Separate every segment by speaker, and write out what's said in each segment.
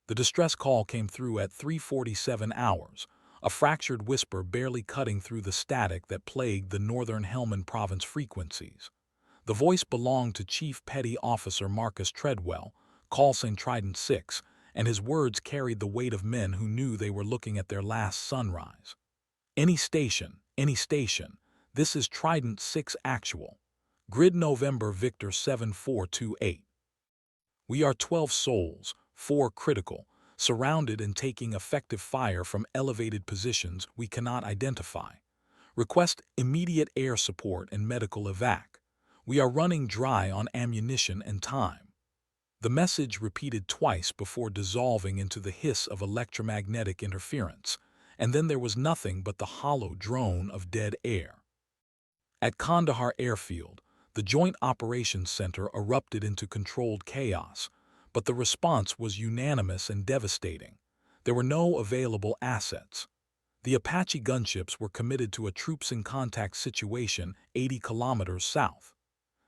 Speaker 1: The distress call came through at 3:47 hours, a fractured whisper barely cutting through the static that plagued the northern Helmand province frequencies. The voice belonged to Chief Petty Officer Marcus Treadwell, call sign Trident 6, and his words carried the weight of men who knew they were looking at their last sunrise. Any station, this is Trident 6 actual. Grid November Victor 7428. We are 12 souls, 4 critical, surrounded and taking effective fire from elevated positions we cannot identify. Request immediate air support and medical evac. We are running dry on ammunition and time. The message repeated twice before dissolving into the hiss of electromagnetic interference, and then there was nothing but the hollow drone of dead air. At Kandahar Airfield, the Joint Operations Center erupted into controlled chaos, but the response was unanimous and devastating. There were no available assets. The Apache gunships were committed to a troops-in-contact situation 80 kilometers south.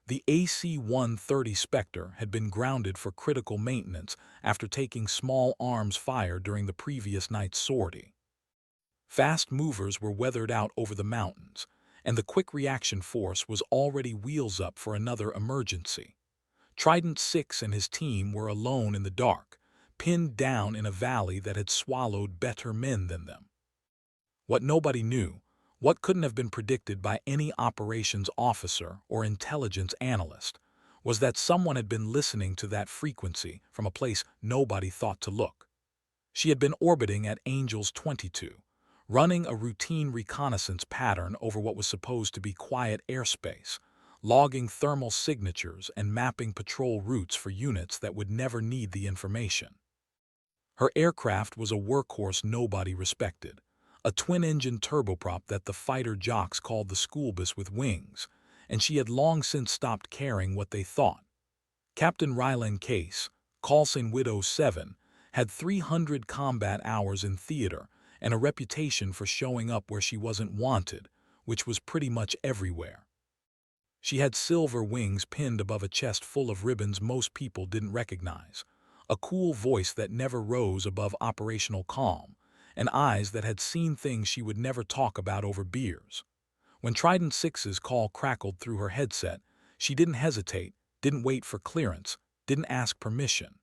Speaker 1: The AC-130 Spectre had been grounded for critical maintenance after taking small arms fire during the previous night's sortie. Fast movers were weathered out over the mountains, and the quick reaction force was already wheels up for another emergency. Trident 6 and his team were alone in the dark, pinned down in a valley that had swallowed better men than them. What nobody knew, what couldn't have been predicted by any operations officer or intelligence analyst, was that someone had been listening to that frequency from a place nobody thought to look. She had been orbiting at Angels 22, running a routine reconnaissance pattern over what was supposed to be quiet airspace, logging thermal signatures and mapping patrol routes for units that would never need the information. Her aircraft was a workhorse nobody respected, a twin-engine turboprop that the fighter jocks called the school bus with wings, and she had long since stopped caring what they thought. Captain Rylan Case, call sign Widow 7, had 300 combat hours in theater and a reputation for showing up where she wasn't wanted, which was pretty much everywhere. She had silver wings pinned above a chest full of ribbons most people didn't recognize, a cool voice that never rose above operational calm, and eyes that had seen things she would never talk about over beers. When Trident 6's call crackled through her headset, she didn't hesitate, didn't wait for clearance, didn't ask permission.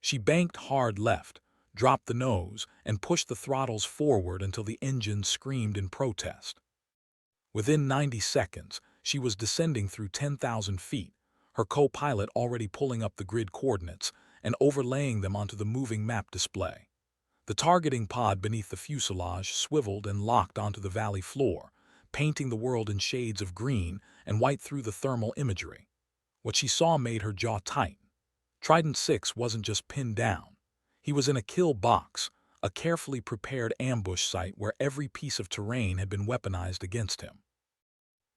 Speaker 1: She banked hard left, dropped the nose, and pushed the throttles forward until the engine screamed in protest. Within 90 seconds, she was descending through 10,000 feet, her co-pilot already pulling up the grid coordinates and overlaying them onto the moving map display. The targeting pod beneath the fuselage swiveled and locked onto the valley floor, painting the world in shades of green and white through the thermal imagery. What she saw made her jaw tight. Trident 6 wasn't just pinned down. He was in a kill box, a carefully prepared ambush site where every piece of terrain had been weaponized against him.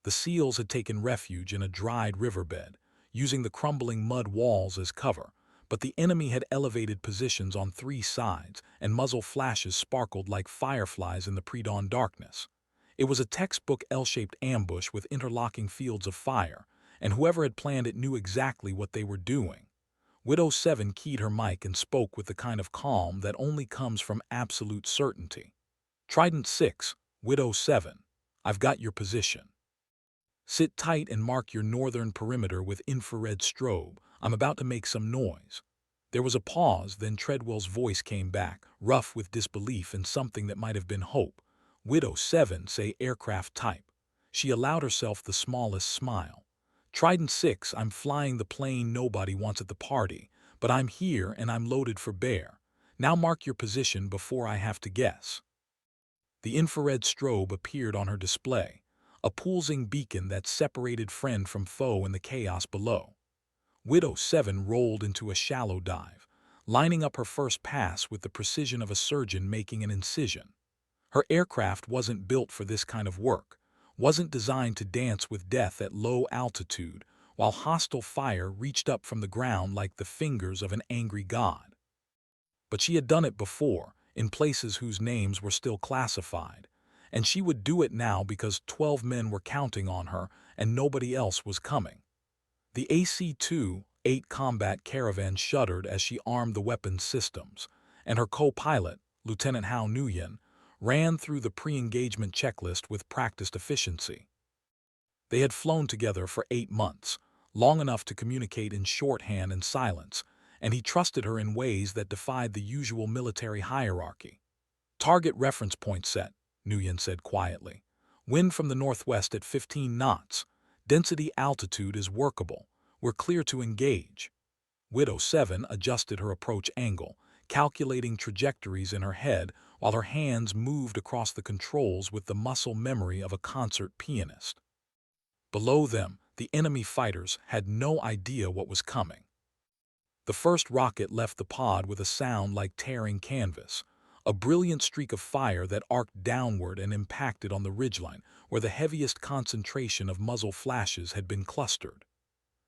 Speaker 1: The SEALs had taken refuge in a dried riverbed, using the crumbling mud walls as cover, but the enemy had elevated positions on 3 sides, and muzzle flashes sparkled like fireflies in the pre-dawn darkness. It was a textbook L-shaped ambush with interlocking fields of fire, and whoever had planned it knew exactly what they were doing. Widow 7 keyed her mic and spoke with the kind of calm that only comes from absolute certainty. Trident 6, Widow 7, I've got your position. Sit tight and mark your northern perimeter with infrared strobe. I'm about to make some noise. There was a pause, then Treadwell's voice came back, rough with disbelief and something that might have been hope. Widow 7, say aircraft type. She allowed herself the smallest smile. Trident 6, I'm flying the plane nobody wants at the party, but I'm here and I'm loaded for bear. Now mark your position before I have to guess. The infrared strobe appeared on her display, a pulsing beacon that separated friend from foe in the chaos below. Widow 7 rolled into a shallow dive, lining up her first pass with the precision of a surgeon making an incision. Her aircraft wasn't built for this kind of work, wasn't designed to dance with death at low altitude while hostile fire reached up from the ground like the fingers of an angry god. But she had done it before, in places whose names were still classified, and she would do it now because 12 men were counting on her and nobody else was coming. The AC-2-8 combat caravan shuddered as she armed the weapons systems, and her co-pilot, Lieutenant Hao Nguyen, ran through the pre-engagement checklist with practiced efficiency. They had flown together for 8 months, long enough to communicate in shorthand and silence, and he trusted her in ways that defied the usual military hierarchy. Target reference point set, Nguyen said quietly. Wind from the northwest at 15 knots. Density altitude is workable. We're clear to engage. Widow 7 adjusted her approach angle, calculating trajectories in her head while her hands moved across the controls with the muscle memory of a concert pianist. Below them, the enemy fighters had no idea what was coming. The first rocket left the pod with a sound like tearing canvas, a brilliant streak of fire that arced downward and impacted on the ridgeline, where the heaviest concentration of muzzle flashes had been clustered.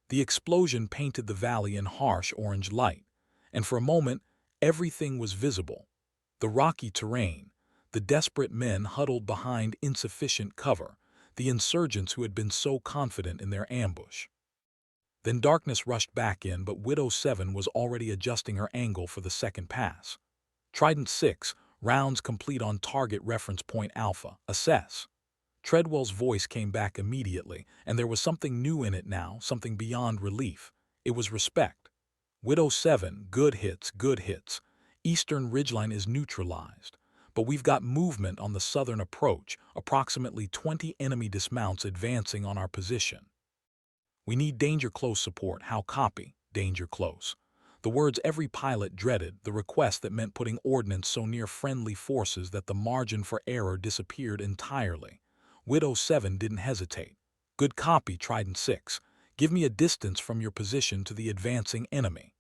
Speaker 1: The explosion painted the valley in harsh orange light, and for a moment, everything was visible. The rocky terrain, the desperate men huddled behind insufficient cover, the insurgents who had been so confident in their ambush. Then darkness rushed back in, but Widow 7 was already adjusting her angle for the second pass. Trident 6, rounds complete on target reference point Alpha, assess. Treadwell's voice came back immediately, and there was something new in it now, something beyond relief. It was respect. Widow 7, good hits, good hits. Eastern ridgeline is neutralized. But we've got movement on the southern approach, approximately 20 enemy dismounts advancing on our position. We need danger close support. How copy? Danger close. The words every pilot dreaded, the request that meant putting ordnance so near friendly forces that the margin for error disappeared entirely. Widow 7 didn't hesitate. Good copy, Trident 6. Give me a distance from your position to the advancing enemy.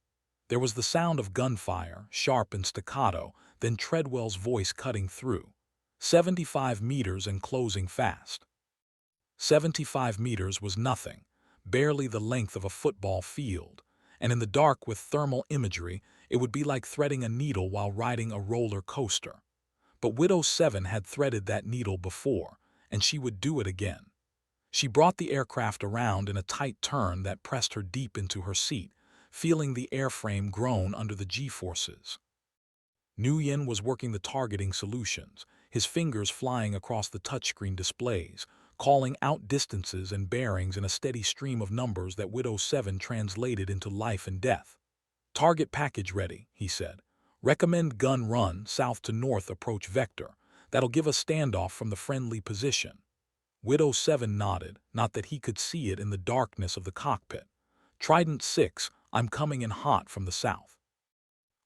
Speaker 1: There was the sound of gunfire, sharp and staccato, then Treadwell's voice cutting through. 75 meters and closing fast. 75 meters was nothing, barely the length of a football field, and in the dark with thermal imagery, it would be like threading a needle while riding a roller coaster. But Widow 7 had threaded that needle before, and she would do it again. She brought the aircraft around in a tight turn that pressed her deep into her seat, feeling the airframe groan under the G-forces. Nguyen was working the targeting solutions, his fingers flying across the touchscreen displays, calling out distances and bearings in a steady stream of numbers that Widow 7 translated into life and death. Target package ready, he said. Recommend gun run, south to north approach vector. That'll give a standoff from the friendly position. Widow 7 nodded, not that he could see it in the darkness of the cockpit. Trident 6, I'm coming in hot from the south.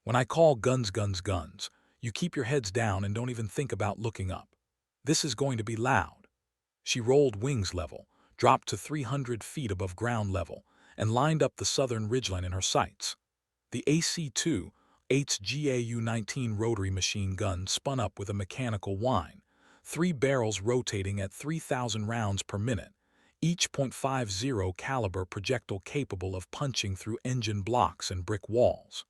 Speaker 1: When I call guns, guns, guns, you keep your heads down and don't even think about looking up. This is going to be loud. She rolled wings level, dropped to 300 feet above ground level, and lined up the southern ridgeline in her sights. The AC-2, HGAU-19 rotary machine gun spun up with a mechanical whine, 3 barrels rotating at 3,000 rounds per minute, each .50 caliber projectile capable of punching through engine blocks and brick walls.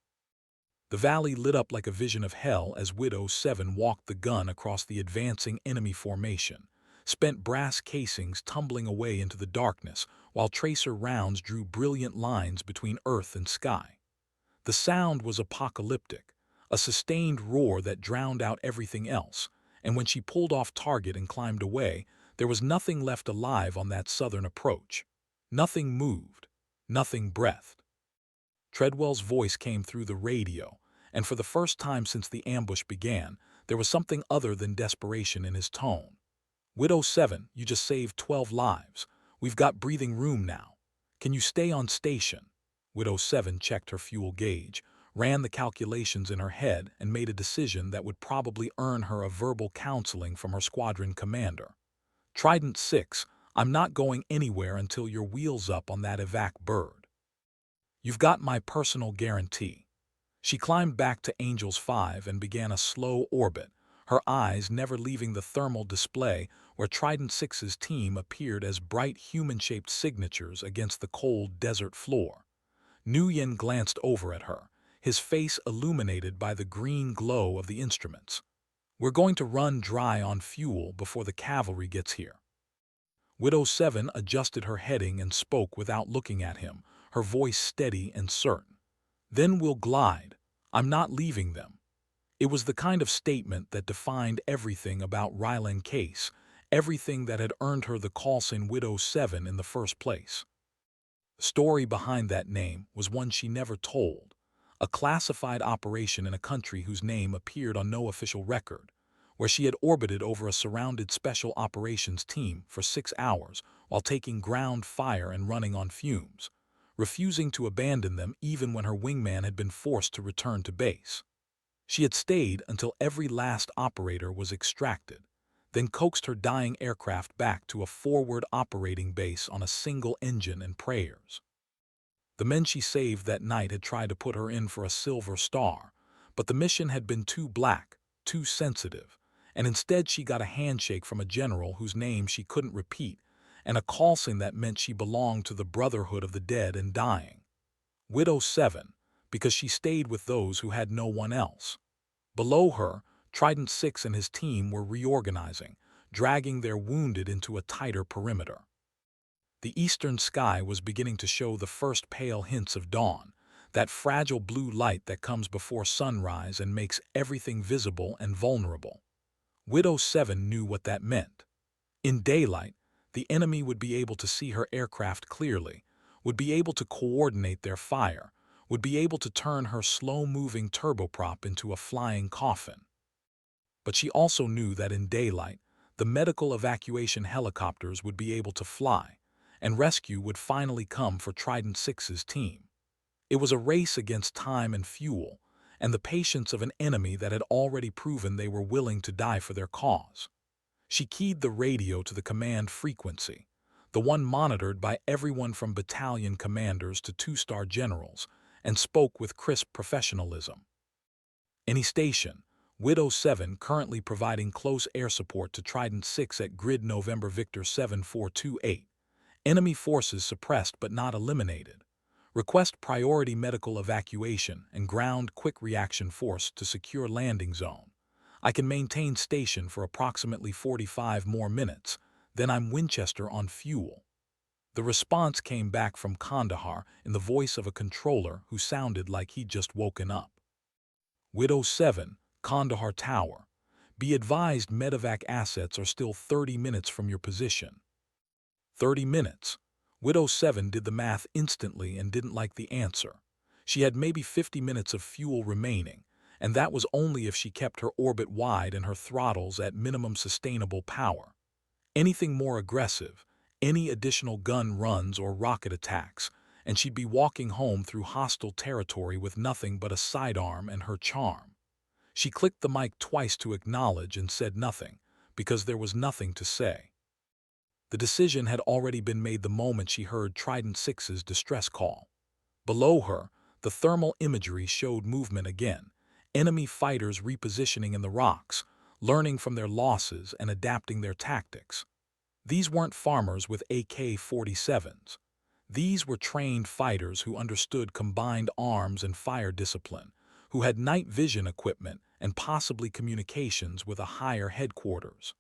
Speaker 1: The valley lit up like a vision of hell as Widow 7 walked the gun across the advancing enemy formation, spent brass casings tumbling away into the darkness while tracer rounds drew brilliant lines between earth and sky. The sound was apocalyptic, a sustained roar that drowned out everything else, and when she pulled off target and climbed away, there was nothing left alive on that southern approach. Nothing moved, nothing breathed. Treadwell's voice came through the radio, and for the first time since the ambush began, there was something other than desperation in his tone. Widow 7, you just saved 12 lives. We've got breathing room now. Can you stay on station? Widow 7 checked her fuel gauge, ran the calculations in her head, and made a decision that would probably earn her a verbal counseling from her squadron commander. Trident 6, I'm not going anywhere until your wheel's up on that evac bird. You've got my personal guarantee. She climbed back to Angels 5 and began a slow orbit, her eyes never leaving the thermal display where Trident 6's team appeared as bright human-shaped signatures against the cold desert floor. Nguyen glanced over at her, his face illuminated by the green glow of the instruments. We're going to run dry on fuel before the cavalry gets here. Widow 7 adjusted her heading and spoke without looking at him, her voice steady and certain. Then we'll glide. I'm not leaving them. It was the kind of statement that defined everything about Rylan Case, everything that had earned her the call sign Widow 7 in the first place. The story behind that name was one she never told, a classified operation in a country whose name appeared on no official record, where she had orbited over a surrounded special operations team for 6 hours while taking ground fire and running on fumes, refusing to abandon them even when her wingman had been forced to return to base. She had stayed until every last operator was extracted, then coaxed her dying aircraft back to a forward operating base on a single engine and prayers. The men she saved that night had tried to put her in for a Silver Star, but the mission had been too black, too sensitive, and instead she got a handshake from a general whose name she couldn't repeat and a call sign that meant she belonged to the Brotherhood of the Dead and Dying. Widow 7, because she stayed with those who had no one else. Below her, Trident 6 and his team were reorganizing, dragging their wounded into a tighter perimeter. The eastern sky was beginning to show the first pale hints of dawn, that fragile blue light that comes before sunrise and makes everything visible and vulnerable. Widow 7 knew what that meant. In daylight, the enemy would be able to see her aircraft clearly, would be able to coordinate their fire, would be able to turn her slow-moving turboprop into a flying coffin. But she also knew that in daylight, the medical evacuation helicopters would be able to fly, and rescue would finally come for Trident 6's team. It was a race against time and fuel, and the patience of an enemy that had already proven they were willing to die for their cause. She keyed the radio to the command frequency, the one monitored by everyone from battalion commanders to two-star generals, and spoke with crisp professionalism. Any station, Widow 7 currently providing close air support to Trident 6 at grid November Victor 7428. Enemy forces suppressed but not eliminated. Request priority medical evacuation and ground quick reaction force to secure landing zone. I can maintain station for approximately 45 more minutes, then I'm Winchester on fuel. The response came back from Kandahar in the voice of a controller who sounded like he'd just woken up. Widow 7, Kandahar Tower. Be advised medevac assets are still 30 minutes from your position. 30 minutes. Widow 7 did the math instantly and didn't like the answer. She had maybe 50 minutes of fuel remaining, and that was only if she kept her orbit wide and her throttles at minimum sustainable power. Anything more aggressive, any additional gun runs or rocket attacks, and she'd be walking home through hostile territory with nothing but a sidearm and her charm. She clicked the mic twice to acknowledge and said nothing, because there was nothing to say. The decision had already been made the moment she heard Trident 6's distress call. Below her, the thermal imagery showed movement again, enemy fighters repositioning in the rocks, learning from their losses and adapting their tactics. These weren't farmers with AK-47s. These were trained fighters who understood combined arms and fire discipline, who had night vision equipment and possibly communications with a higher headquarters.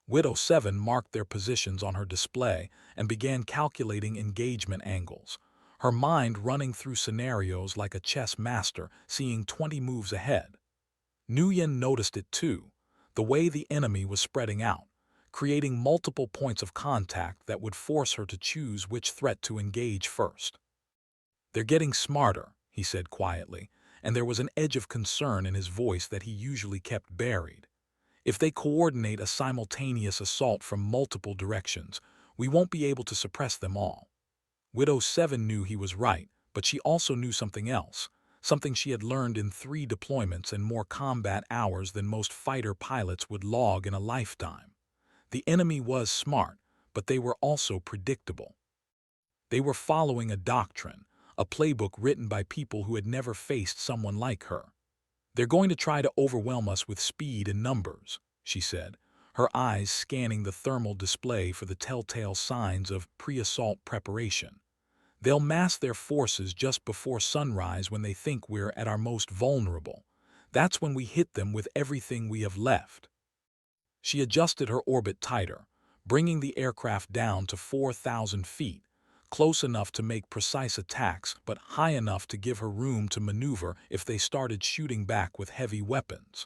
Speaker 1: Widow 7 marked their positions on her display and began calculating engagement angles, her mind running through scenarios like a chess master seeing 20 moves ahead. Nguyen noticed it too, the way the enemy was spreading out, creating multiple points of contact that would force her to choose which threat to engage first. "They're getting smarter," he said quietly, and there was an edge of concern in his voice that he usually kept buried. "If they coordinate a simultaneous assault from multiple directions, we won't be able to suppress them all." Widow 7 knew he was right, but she also knew something else, something she had learned in 3 deployments and more combat hours than most fighter pilots would log in a lifetime. The enemy was smart, but they were also predictable. They were following a doctrine, a playbook written by people who had never faced someone like her. "They're going to try to overwhelm us with speed and numbers," she said, her eyes scanning the thermal display for the telltale signs of pre-assault preparation. "They'll mass their forces just before sunrise when they think we're at our most vulnerable. That's when we hit them with everything we have left." She adjusted her orbit tighter, bringing the aircraft down to 4,000 feet, close enough to make precise attacks but high enough to give her room to maneuver if they started shooting back with heavy weapons.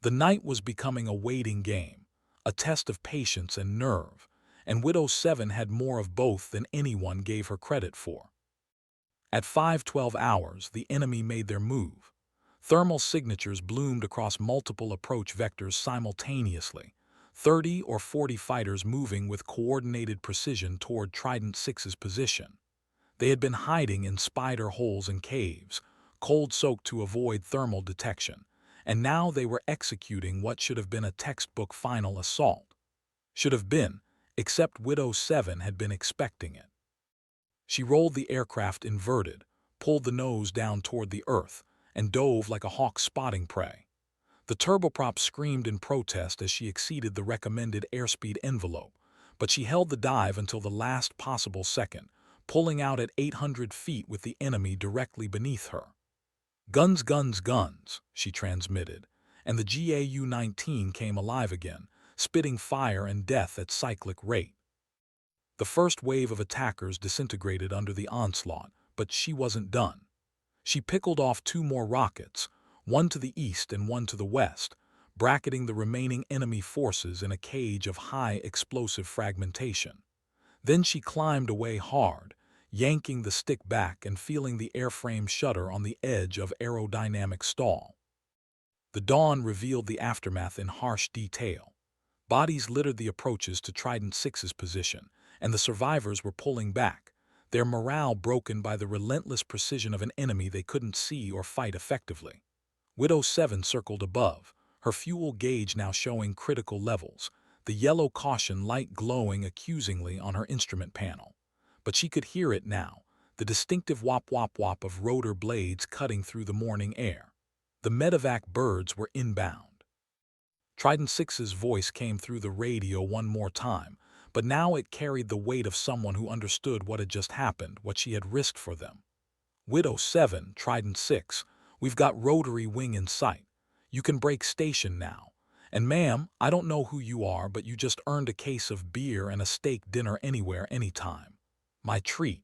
Speaker 1: The night was becoming a waiting game, a test of patience and nerve, and Widow 7 had more of both than anyone gave her credit for. At 5:12 hours, the enemy made their move. Thermal signatures bloomed across multiple approach vectors simultaneously, 30 or 40 fighters moving with coordinated precision toward Trident 6's position. They had been hiding in spider holes and caves, cold-soaked to avoid thermal detection, and now they were executing what should have been a textbook final assault. Should have been, except Widow 7 had been expecting it. She rolled the aircraft inverted, pulled the nose down toward the earth, and dove like a hawk spotting prey. The turboprop screamed in protest as she exceeded the recommended airspeed envelope, but she held the dive until the last possible second, pulling out at 800 feet with the enemy directly beneath her. "Guns, guns, guns," she transmitted, and the GAU-19 came alive again, spitting fire and death at cyclic rate. The first wave of attackers disintegrated under the onslaught, but she wasn't done. She pickled off 2 more rockets, one to the east and one to the west, bracketing the remaining enemy forces in a cage of high explosive fragmentation. Then she climbed away hard, yanking the stick back and feeling the airframe shudder on the edge of aerodynamic stall. The dawn revealed the aftermath in harsh detail. Bodies littered the approaches to Trident 6's position, and the survivors were pulling back, their morale broken by the relentless precision of an enemy they couldn't see or fight effectively. Widow 7 circled above, her fuel gauge now showing critical levels, the yellow caution light glowing accusingly on her instrument panel. But she could hear it now, the distinctive whop-whop-whop of rotor blades cutting through the morning air. The medevac birds were inbound. Trident 6's voice came through the radio one more time, but now it carried the weight of someone who understood what had just happened, what she had risked for them. "Widow 7, Trident 6, we've got rotary wing in sight. You can break station now. And ma'am, I don't know who you are, but you just earned a case of beer and a steak dinner anywhere, anytime. My treat."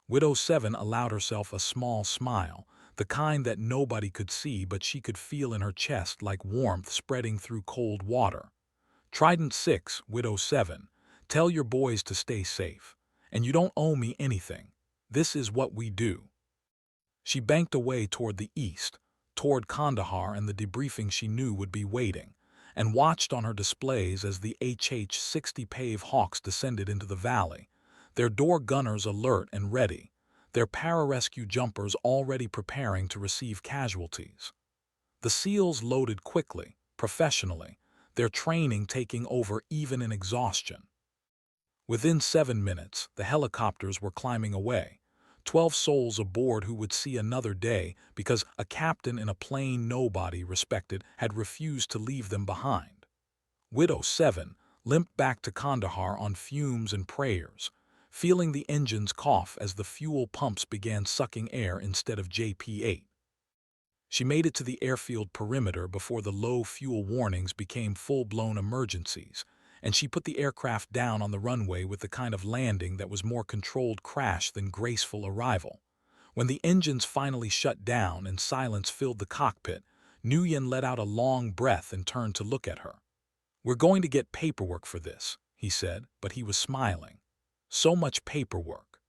Speaker 1: Widow 7 allowed herself a small smile, the kind that nobody could see but she could feel in her chest like warmth spreading through cold water. "Trident 6, Widow 7, tell your boys to stay safe. And you don't owe me anything. This is what we do." She banked away toward the east, toward Kandahar and the debriefing she knew would be waiting, and watched on her displays as the HH-60 Pave Hawks descended into the valley, their door gunners alert and ready, their pararescue jumpers already preparing to receive casualties. The SEALs loaded quickly, professionally, their training taking over even in exhaustion. Within 7 minutes, the helicopters were climbing away, 12 souls aboard who would see another day because a captain in a plane nobody respected had refused to leave them behind. Widow 7 limped back to Kandahar on fumes and prayers, feeling the engines cough as the fuel pumps began sucking air instead of JP8. She made it to the airfield perimeter before the low fuel warnings became full-blown emergencies, and she put the aircraft down on the runway with the kind of landing that was more controlled crash than graceful arrival. When the engines finally shut down and silence filled the cockpit, Nguyen let out a long breath and turned to look at her. "We're going to get paperwork for this," he said, but he was smiling. "So much paperwork."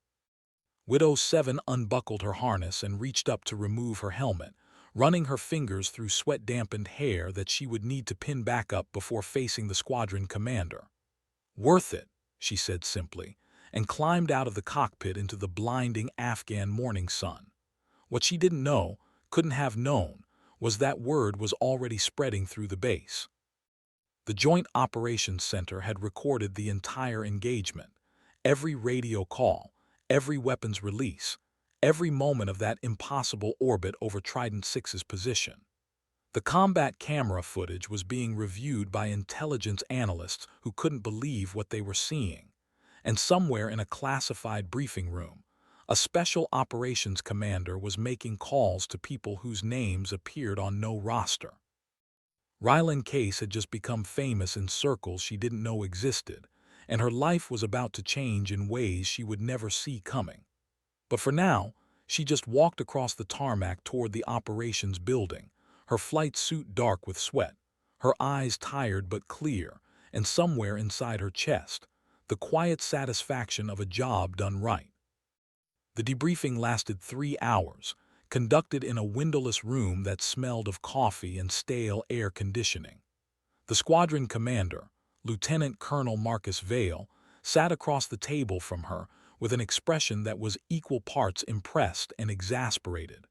Speaker 1: Widow 7 unbuckled her harness and reached up to remove her helmet, running her fingers through sweat-dampened hair that she would need to pin back up before facing the squadron commander. "Worth it," she said simply, and climbed out of the cockpit into the blinding Afghan morning sun. What she didn't know, couldn't have known, was that word was already spreading through the base. The Joint Operations Center had recorded the entire engagement, every radio call, every weapons release, every moment of that impossible orbit over Trident 6's position. The combat camera footage was being reviewed by intelligence analysts who couldn't believe what they were seeing. And somewhere in a classified briefing room, a special operations commander was making calls to people whose names appeared on no roster. Ryland Case had just become famous in circles she didn't know existed, and her life was about to change in ways she would never see coming. But for now, she just walked across the tarmac toward the operations building, her flight suit dark with sweat, her eyes tired but clear, and somewhere inside her chest, the quiet satisfaction of a job done right. The debriefing lasted 3 hours, conducted in a windowless room that smelled of coffee and stale air conditioning. The squadron commander, Lieutenant Colonel Marcus Vale, sat across the table from her with an expression that was equal parts impressed and exasperated.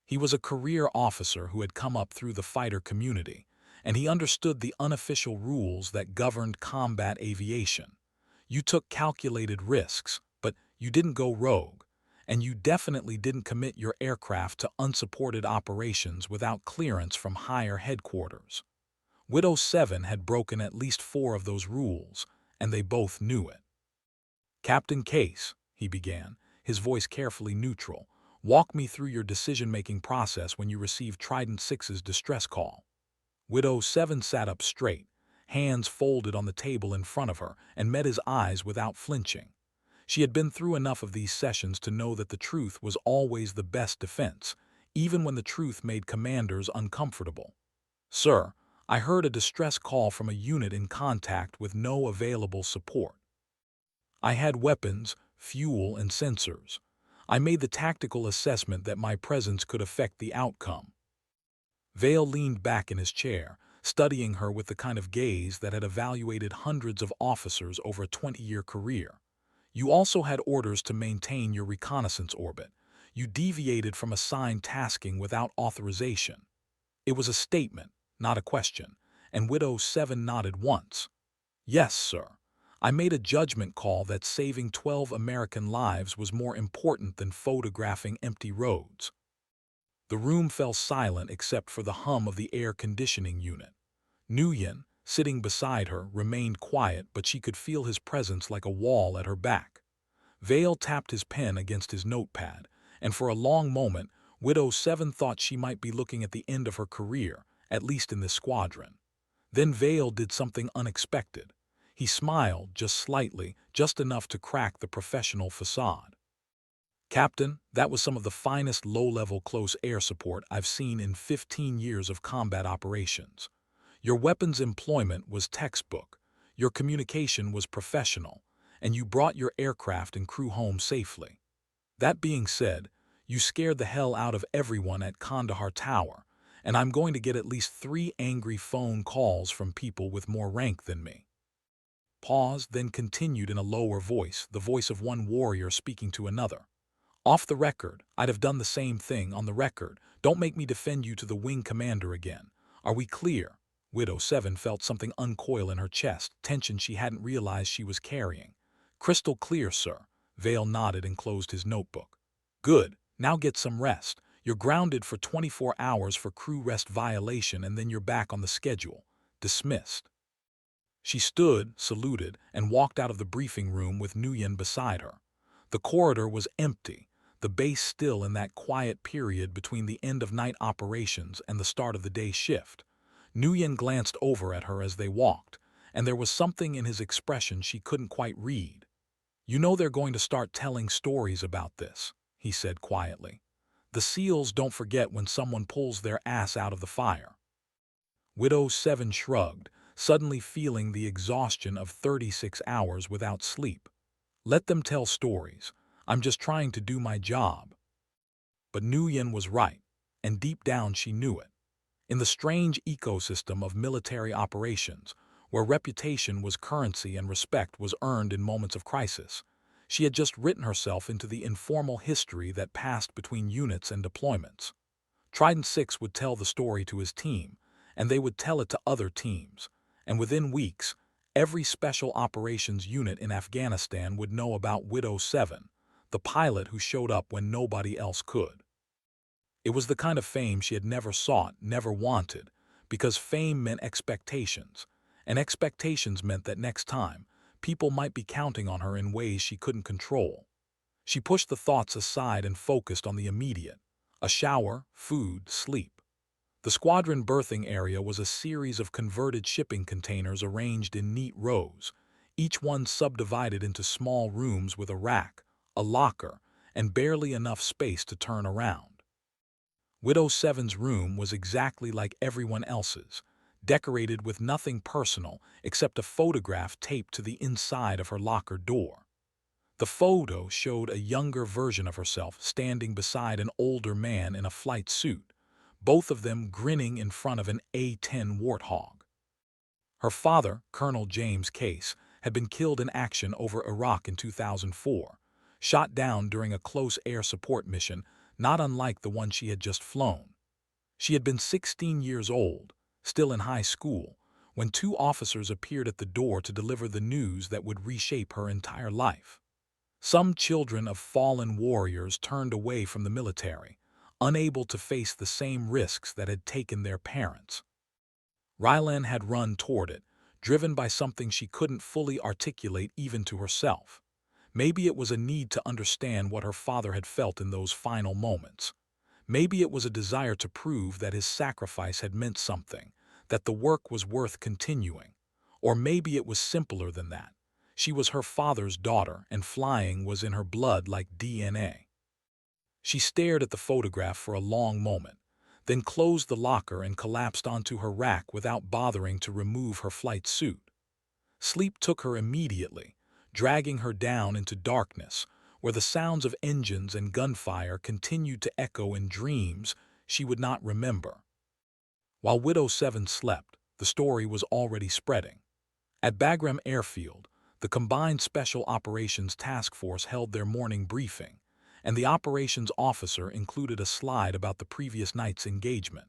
Speaker 1: He was a career officer who had come up through the fighter community, and he understood the unofficial rules that governed combat aviation. You took calculated risks, but you didn't go rogue, and you definitely didn't commit your aircraft to unsupported operations without clearance from higher headquarters. Widow 7 had broken at least 4 of those rules, and they both knew it. "Captain Case," he began, his voice carefully neutral, "walk me through your decision-making process when you received Trident 6's distress call." Widow 7 sat up straight, hands folded on the table in front of her, and met his eyes without flinching. She had been through enough of these sessions to know that the truth was always the best defense, even when the truth made commanders uncomfortable. "Sir, I heard a distress call from a unit in contact with no available support. I had weapons, fuel, and sensors. I made the tactical assessment that my presence could affect the outcome." Vale leaned back in his chair, studying her with the kind of gaze that had evaluated hundreds of officers over a 20-year career. "You also had orders to maintain your reconnaissance orbit. You deviated from assigned tasking without authorization." It was a statement, not a question, and Widow 7 nodded once. "Yes, sir. I made a judgment call that saving 12 American lives was more important than photographing empty roads." The room fell silent except for the hum of the air conditioning unit. Nguyen, sitting beside her, remained quiet, but she could feel his presence like a wall at her back. Vale tapped his pen against his notepad, and for a long moment, Widow 7 thought she might be looking at the end of her career, at least in this squadron. Then Vale did something unexpected. He smiled, just slightly, just enough to crack the professional facade. "Captain, that was some of the finest low-level close air support I've seen in 15 years of combat operations. Your weapons employment was textbook, your communication was professional, and you brought your aircraft and crew home safely. That being said, you scared the hell out of everyone at Kandahar Tower, and I'm going to get at least 3 angry phone calls from people with more rank than me." Pause, then continued in a lower voice, the voice of one warrior speaking to another. "Off the record, I'd have done the same thing on the record. Don't make me defend you to the wing commander again. Are we clear?" Widow 7 felt something uncoil in her chest, tension she hadn't realized she was carrying. "Crystal clear, sir." Vale nodded and closed his notebook. "Good. Now get some rest. You're grounded for 24 hours for crew rest violation, and then you're back on the schedule. Dismissed." She stood, saluted, and walked out of the briefing room with Nguyen beside her. The corridor was empty, the base still in that quiet period between the end of night operations and the start of the day shift. Nguyen glanced over at her as they walked, and there was something in his expression she couldn't quite read. "You know they're going to start telling stories about this," he said quietly. "The SEALs don't forget when someone pulls their ass out of the fire." Widow 7 shrugged, suddenly feeling the exhaustion of 36 hours without sleep. "Let them tell stories. I'm just trying to do my job." But Nguyen was right, and deep down she knew it. In the strange ecosystem of military operations, where reputation was currency and respect was earned in moments of crisis, she had just written herself into the informal history that passed between units and deployments. Trident 6 would tell the story to his team, and they would tell it to other teams, and within weeks, every special operations unit in Afghanistan would know about Widow 7, the pilot who showed up when nobody else could. It was the kind of fame she had never sought, never wanted, because fame meant expectations, and expectations meant that next time, people might be counting on her in ways she couldn't control. She pushed the thoughts aside and focused on the immediate: a shower, food, sleep. The squadron berthing area was a series of converted shipping containers arranged in neat rows, each one subdivided into small rooms with a rack, a locker, and barely enough space to turn around. Widow Seven's room was exactly like everyone else's, decorated with nothing personal except a photograph taped to the inside of her locker door. The photo showed a younger version of herself standing beside an older man in a flight suit, both of them grinning in front of an A-10 Warthog. Her father, Colonel James Case, had been killed in action over Iraq in 2004, shot down during a close air support mission not unlike the one she had just flown. She had been 16 years old, still in high school, when two officers appeared at the door to deliver the news that would reshape her entire life. Some children of fallen warriors turned away from the military, unable to face the same risks that had taken their parents. Rylan had run toward it, driven by something she couldn't fully articulate even to herself. Maybe it was a need to understand what her father had felt in those final moments. Maybe it was a desire to prove that his sacrifice had meant something, that the work was worth continuing. Or maybe it was simpler than that. She was her father's daughter, and flying was in her blood like DNA. She stared at the photograph for a long moment, then closed the locker and collapsed onto her rack without bothering to remove her flight suit. Sleep took her immediately, dragging her down into darkness, where the sounds of engines and gunfire continued to echo in dreams she would not remember. While Widow Seven slept, the story was already spreading. At Bagram Airfield, the Combined Special Operations Task Force held their morning briefing, and the operations officer included a slide about the previous night's engagement.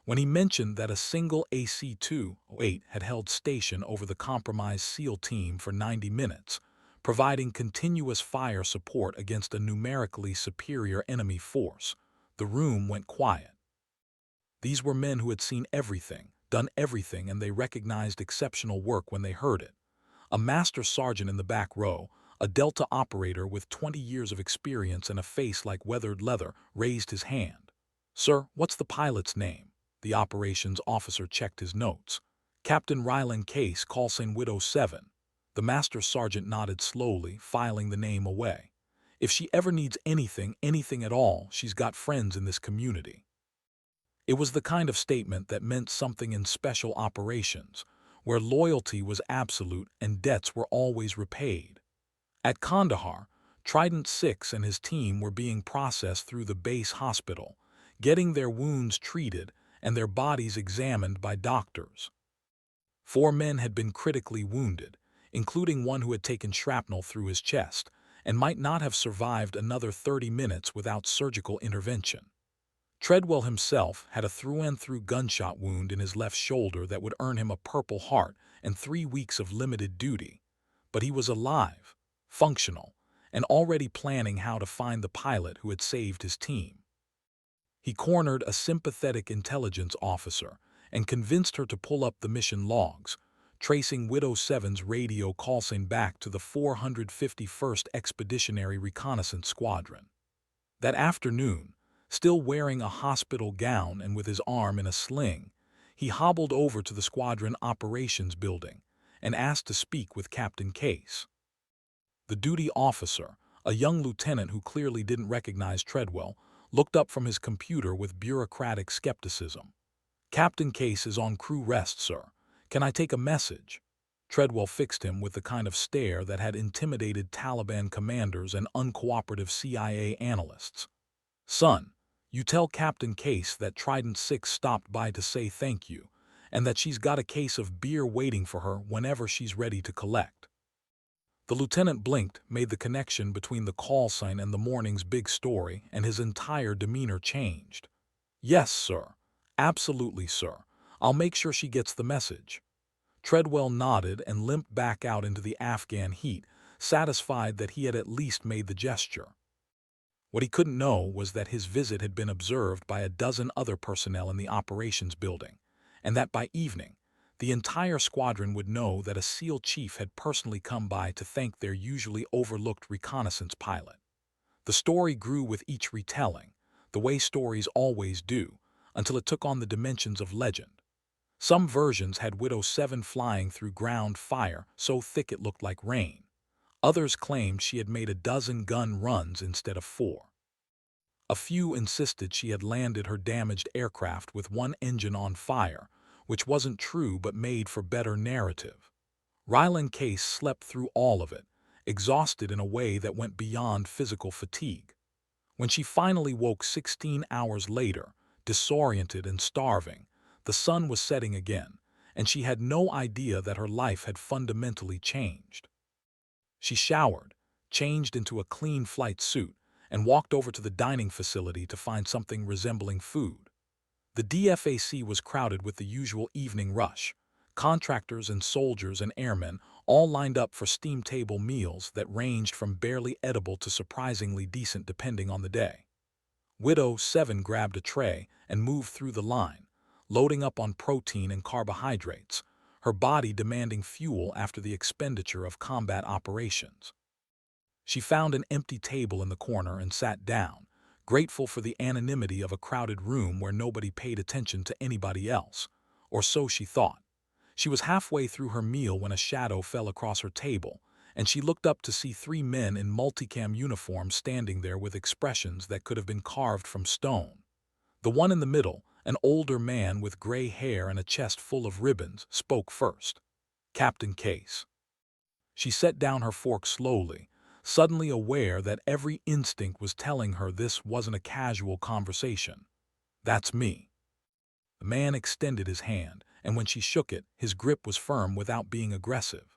Speaker 1: When he mentioned that a single AC-208 had held station over the compromised SEAL team for 90 minutes, providing continuous fire support against a numerically superior enemy force, the room went quiet. These were men who had seen everything, done everything, and they recognized exceptional work when they heard it. A master sergeant in the back row, a Delta operator with 20 years of experience and a face like weathered leather, raised his hand. "Sir, what's the pilot's name?" The operations officer checked his notes. "Captain Rylan Case, call sign Widow 7. The master sergeant nodded slowly, filing the name away. "If she ever needs anything at all, she's got friends in this community." It was the kind of statement that meant something in special operations, where loyalty was absolute and debts were always repaid. At Kandahar, Trident 6 and his team were being processed through the base hospital, getting their wounds treated and their bodies examined by doctors. 4 men had been critically wounded, including one who had taken shrapnel through his chest, and might not have survived another 30 minutes without surgical intervention. Treadwell himself had a through-and-through gunshot wound in his left shoulder that would earn him a Purple Heart and 3 weeks of limited duty. But he was alive, functional, and already planning how to find the pilot who had saved his team. He cornered a sympathetic intelligence officer and convinced her to pull up the mission logs, tracing Widow 7's radio call sign back to the 451st Expeditionary Reconnaissance Squadron. That afternoon, still wearing a hospital gown and with his arm in a sling, he hobbled over to the squadron operations building and asked to speak with Captain Case. The duty officer, a young lieutenant who clearly didn't recognize Treadwell, looked up from his computer with bureaucratic skepticism. "Captain Case is on crew rest, sir. Can I take a message?" Treadwell fixed him with the kind of stare that had intimidated Taliban commanders and uncooperative CIA analysts. "Son, you tell Captain Case that Trident 6 stopped by to say thank you, and that she's got a case of beer waiting for her whenever she's ready to collect." The lieutenant blinked, made the connection between the call sign and the morning's big story, and his entire demeanor changed. "Yes, sir. Absolutely, sir. I'll make sure she gets the message." Treadwell nodded and limped back out into the Afghan heat, satisfied that he had at least made the gesture. What he couldn't know was that his visit had been observed by a dozen other personnel in the operations building, and that by evening, the entire squadron would know that a SEAL chief had personally come by to thank their usually overlooked reconnaissance pilot. The story grew with each retelling, the way stories always do, until it took on the dimensions of legend. Some versions had Widow 7 flying through ground fire so thick it looked like rain. Others claimed she had made a dozen gun runs instead of 4. A few insisted she had landed her damaged aircraft with one engine on fire, which wasn't true but made for better narrative. Ryland Case slept through all of it, exhausted in a way that went beyond physical fatigue. When she finally woke 16 hours later, disoriented and starving, the sun was setting again, and she had no idea that her life had fundamentally changed. She showered, changed into a clean flight suit, and walked over to the dining facility to find something resembling food. The DFAC was crowded with the usual evening rush. Contractors and soldiers and airmen all lined up for steam table meals that ranged from barely edible to surprisingly decent depending on the day. Widow 7 grabbed a tray and moved through the line, loading up on protein and carbohydrates, her body demanding fuel after the expenditure of combat operations. She found an empty table in the corner and sat down, grateful for the anonymity of a crowded room where nobody paid attention to anybody else, or so she thought. She was halfway through her meal when a shadow fell across her table, and she looked up to see 3 men in multicam uniforms standing there with expressions that could have been carved from stone. The one in the middle, an older man with gray hair and a chest full of ribbons, spoke first. "Captain Case." She set down her fork slowly, suddenly aware that every instinct was telling her this wasn't a casual conversation. "That's me." The man extended his hand, and when she shook it, his grip was firm without being aggressive.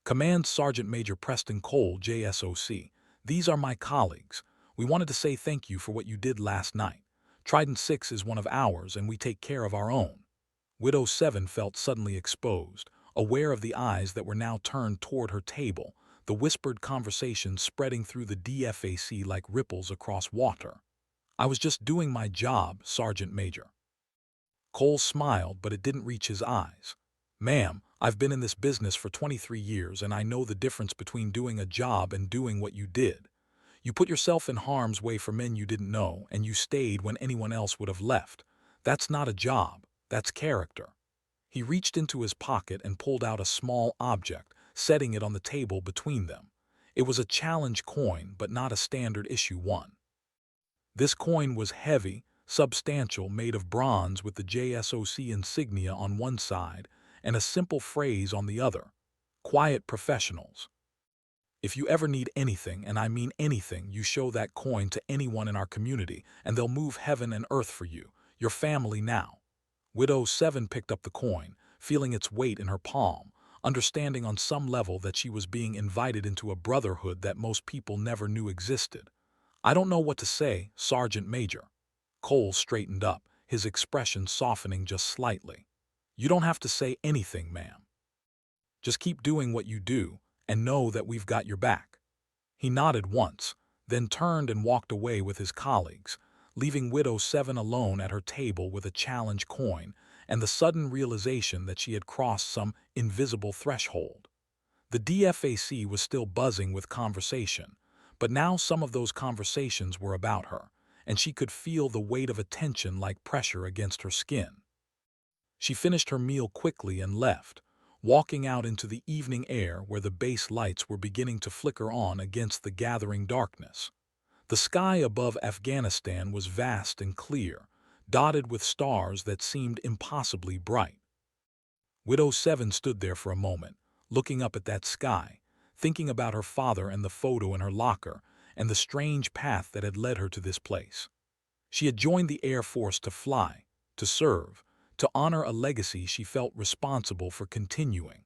Speaker 1: "Command Sergeant Major Preston Cole, JSOC. These are my colleagues. We wanted to say thank you for what you did last night. Trident 6 is one of ours, and we take care of our own." Widow 7 felt suddenly exposed, aware of the eyes that were now turned toward her table, the whispered conversation spreading through the DFAC like ripples across water. "I was just doing my job, Sergeant Major." Cole smiled, but it didn't reach his eyes. "Ma'am, I've been in this business for 23 years, and I know the difference between doing a job and doing what you did. You put yourself in harm's way for men you didn't know, and you stayed when anyone else would have left. That's not a job, that's character." He reached into his pocket and pulled out a small object, setting it on the table between them. It was a challenge coin, but not a standard issue one. This coin was heavy, substantial, made of bronze with the JSOC insignia on one side and a simple phrase on the other: "Quiet professionals." If you ever need anything, and I mean anything, you show that coin to anyone in our community, and they'll move heaven and earth for you, your family now. Widow 7 picked up the coin, feeling its weight in her palm, understanding on some level that she was being invited into a brotherhood that most people never knew existed. "I don't know what to say, Sergeant Major." Cole straightened up, his expression softening just slightly. "You don't have to say anything, ma'am. Just keep doing what you do, and know that we've got your back." He nodded once, then turned and walked away with his colleagues, leaving Widow 7 alone at her table with a challenge coin and the sudden realization that she had crossed some invisible threshold. The DFAC was still buzzing with conversation, but now some of those conversations were about her, and she could feel the weight of attention like pressure against her skin. She finished her meal quickly and left, walking out into the evening air where the base lights were beginning to flicker on against the gathering darkness. The sky above Afghanistan was vast and clear, dotted with stars that seemed impossibly bright. Widow 7 stood there for a moment, looking up at that sky, thinking about her father and the photo in her locker and the strange path that had led her to this place. She had joined the Air Force to fly, to serve, to honor a legacy she felt responsible for continuing.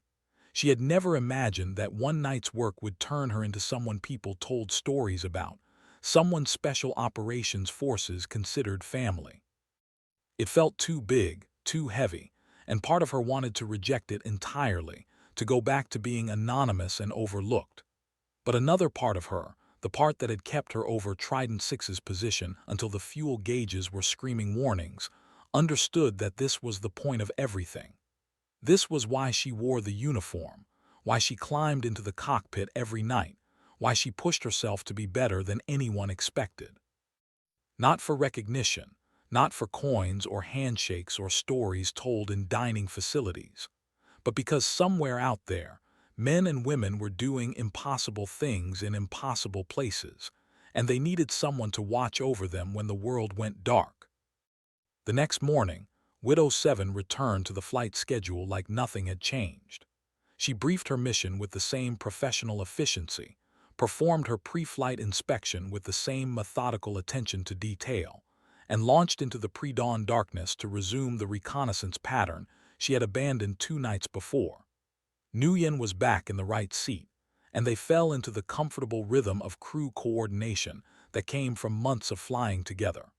Speaker 1: She had never imagined that one night's work would turn her into someone people told stories about, someone special operations forces considered family. It felt too big, too heavy, and part of her wanted to reject it entirely, to go back to being anonymous and overlooked. But another part of her, the part that had kept her over Trident 6's position until the fuel gauges were screaming warnings, understood that this was the point of everything. This was why she wore the uniform, why she climbed into the cockpit every night, why she pushed herself to be better than anyone expected. Not for recognition, not for coins or handshakes or stories told in dining facilities, but because somewhere out there, men and women were doing impossible things in impossible places, and they needed someone to watch over them when the world went dark. The next morning, Widow 7 returned to the flight schedule like nothing had changed. She briefed her mission with the same professional efficiency, performed her pre-flight inspection with the same methodical attention to detail, and launched into the pre-dawn darkness to resume the reconnaissance pattern she had abandoned 2 nights before. Nguyen was back in the right seat, and they fell into the comfortable rhythm of crew coordination that came from months of flying together.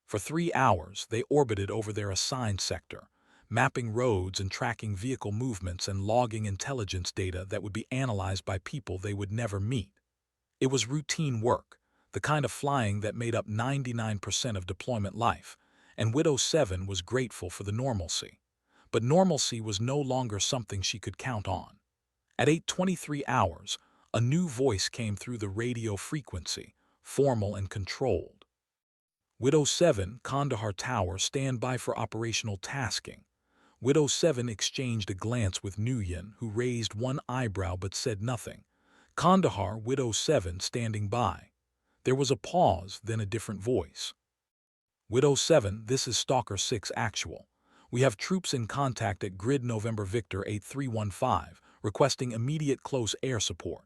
Speaker 1: For 3 hours, they orbited over their assigned sector, mapping roads and tracking vehicle movements and logging intelligence data that would be analyzed by people they would never meet. It was routine work, the kind of flying that made up 99% of deployment life, and Widow 7 was grateful for the normalcy. But normalcy was no longer something she could count on. At 8:23 hours, a new voice came through the radio frequency, formal and controlled. Widow 7, Kandahar Tower, stand by for operational tasking. Widow 7 exchanged a glance with Nguyen, who raised one eyebrow but said nothing. Kandahar, Widow 7, standing by. There was a pause, then a different voice. Widow 7, this is Stalker 6 Actual. We have troops in contact at Grid November Victor 8315, requesting immediate close air support.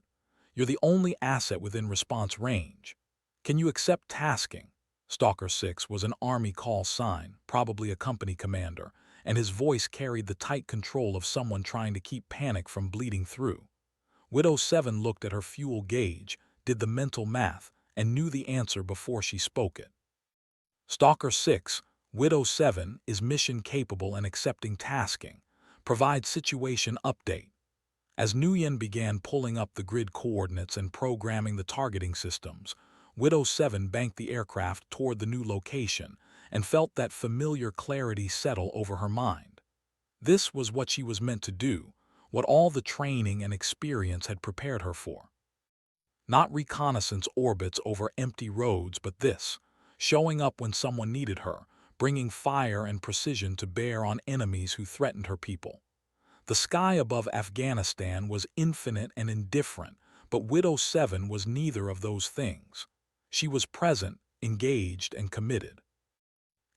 Speaker 1: You're the only asset within response range. Can you accept tasking? Stalker 6 was an Army call sign, probably a company commander, and his voice carried the tight control of someone trying to keep panic from bleeding through. Widow 7 looked at her fuel gauge, did the mental math, and knew the answer before she spoke it. Stalker 6, Widow 7, is mission capable and accepting tasking. Provide situation update. As Nguyen began pulling up the grid coordinates and programming the targeting systems, Widow 7 banked the aircraft toward the new location and felt that familiar clarity settle over her mind. This was what she was meant to do, what all the training and experience had prepared her for. Not reconnaissance orbits over empty roads, but this, showing up when someone needed her, bringing fire and precision to bear on enemies who threatened her people. The sky above Afghanistan was infinite and indifferent, but Widow 7 was neither of those things. She was present, engaged, and committed.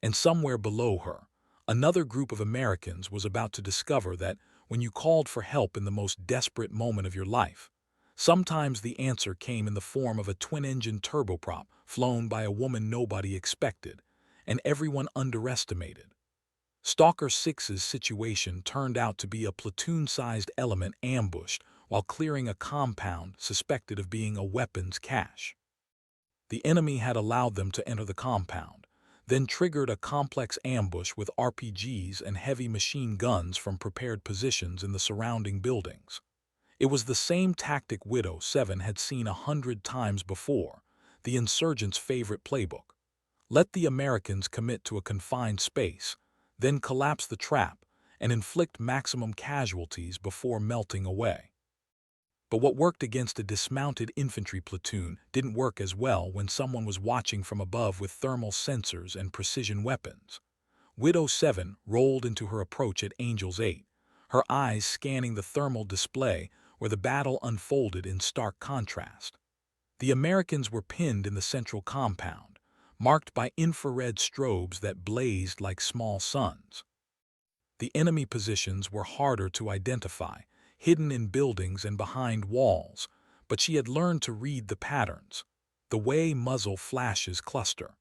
Speaker 1: And somewhere below her, another group of Americans was about to discover that when you called for help in the most desperate moment of your life, sometimes the answer came in the form of a twin-engine turboprop flown by a woman nobody expected, and everyone underestimated. Stalker 6's situation turned out to be a platoon-sized element ambushed while clearing a compound suspected of being a weapons cache. The enemy had allowed them to enter the compound, then triggered a complex ambush with RPGs and heavy machine guns from prepared positions in the surrounding buildings. It was the same tactic Widow 7 had seen 100 times before, the insurgents' favorite playbook. Let the Americans commit to a confined space, then collapse the trap and inflict maximum casualties before melting away. But what worked against a dismounted infantry platoon didn't work as well when someone was watching from above with thermal sensors and precision weapons. Widow 7 rolled into her approach at Angels 8, her eyes scanning the thermal display where the battle unfolded in stark contrast. The Americans were pinned in the central compound, marked by infrared strobes that blazed like small suns. The enemy positions were harder to identify, hidden in buildings and behind walls, but she had learned to read the patterns, the way muzzle flashes cluster.